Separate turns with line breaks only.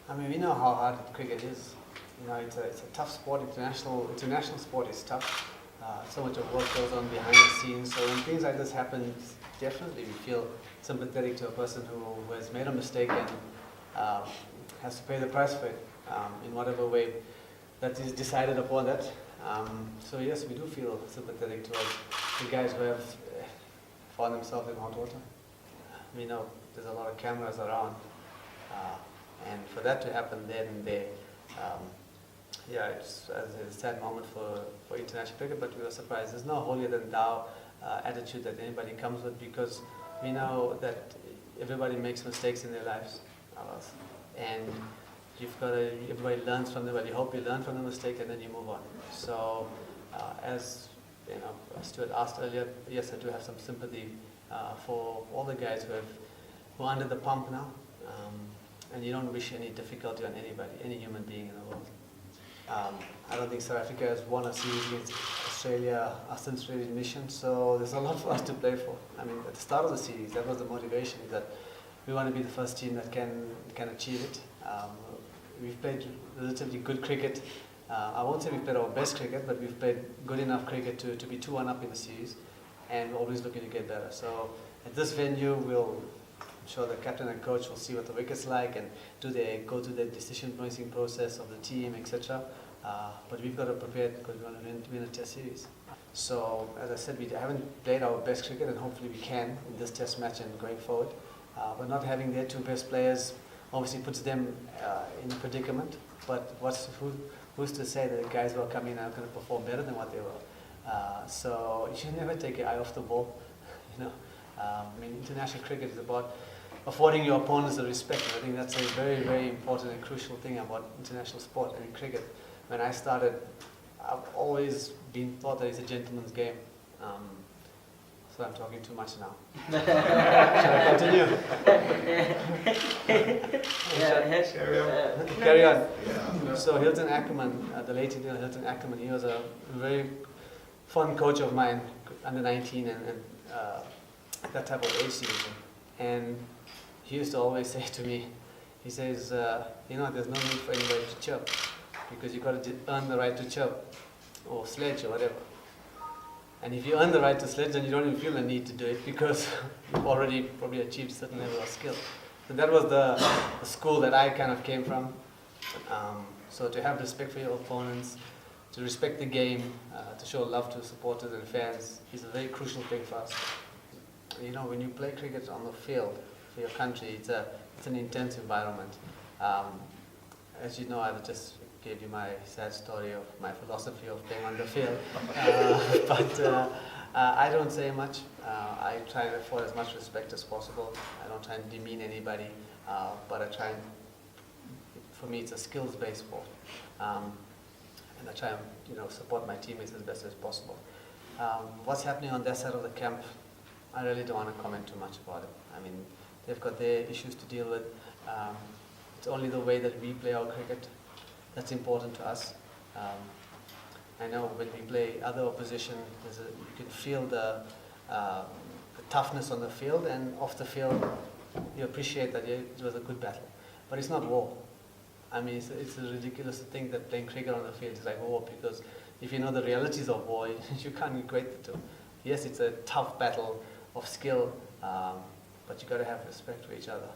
I mean, we know how hard cricket is. You know, it's a tough sport. International sport is tough. So much of work goes on behind the scenes. So when things like this happen, definitely we feel sympathetic to a person who has made a mistake and has to pay the price for it in whatever way that is decided upon that. So yes, we do feel sympathetic towards the guys who have found themselves in hot water. We know there's a lot of cameras around, and for that to happen then and there, yeah, it's a sad moment for international cricket, but we were surprised. There's no holier than thou attitude that anybody comes with, because we know that everybody makes mistakes in their lives, and everybody learns from them. Well, you hope you learn from the mistake and then you move on. So, as you know, Stuart asked earlier, yes, I do have some sympathy for all the guys who are under the pump now, and you don't wish any difficulty on anybody, any human being in the world. I don't think South Africa has won a series against Australia since its mission, so there's a lot for us to play for. I mean, at the start of the series, that was the motivation, that we want to be the first team that can achieve it. We've played relatively good cricket. I won't say we've played our best cricket, but we've played good enough cricket to be 2-1 up in the series, and we're always looking to get better. So at this venue, I'm sure the captain and coach will see what the wicket's like, and do they go through the decision-making process of the team, etc. But we've got to prepare because we want to win a test series. So, as I said, we haven't played our best cricket, and hopefully we can in this test match and going forward. But not having their two best players obviously puts them in a predicament. But who's to say that the guys who are coming in are going to perform better than what they were? So you should never take your eye off the ball. You know, I mean, international cricket is about affording your opponents the respect. I think that's a very, very important and crucial thing about international sport. I mean, cricket. When I started, I've always been thought that it's a gentleman's game. So I'm talking too much now. Shall I continue? Carry on.
Yeah.
So Hilton Ackerman, the late Hilton Ackerman, he was a very fun coach of mine, under 19 and that type of age season. And he used to always say to me, he says, you know, there's no need for anybody to chirp, because you've got to earn the right to chirp or sledge or whatever. And if you earn the right to sledge, then you don't even feel the need to do it, because you've already probably achieved a certain level of skill. So that was the school that I kind of came from. So to have respect for your opponents, to respect the game, to show love to supporters and fans is a very crucial thing for us. You know, when you play cricket on the field for your country, it's an intense environment. As you know, I just gave you my sad story of my philosophy of playing on the field. But I don't say much. I try and afford as much respect as possible. I don't try and demean anybody, but I try and, for me, it's a skills-based sport. And I try and, you know, support my teammates as best as possible. What's happening on their side of the camp, I really don't want to comment too much about it. I mean, they've got their issues to deal with. It's only the way that we play our cricket that's important to us. I know when we play other opposition, you can feel the toughness on the field, and off the field, you appreciate that it was a good battle. But it's not war. I mean, it's a ridiculous thing that playing cricket on the field is like war, because if you know the realities of war, you can't equate the two. Yes, it's a tough battle of skill, but you got to have respect for each other.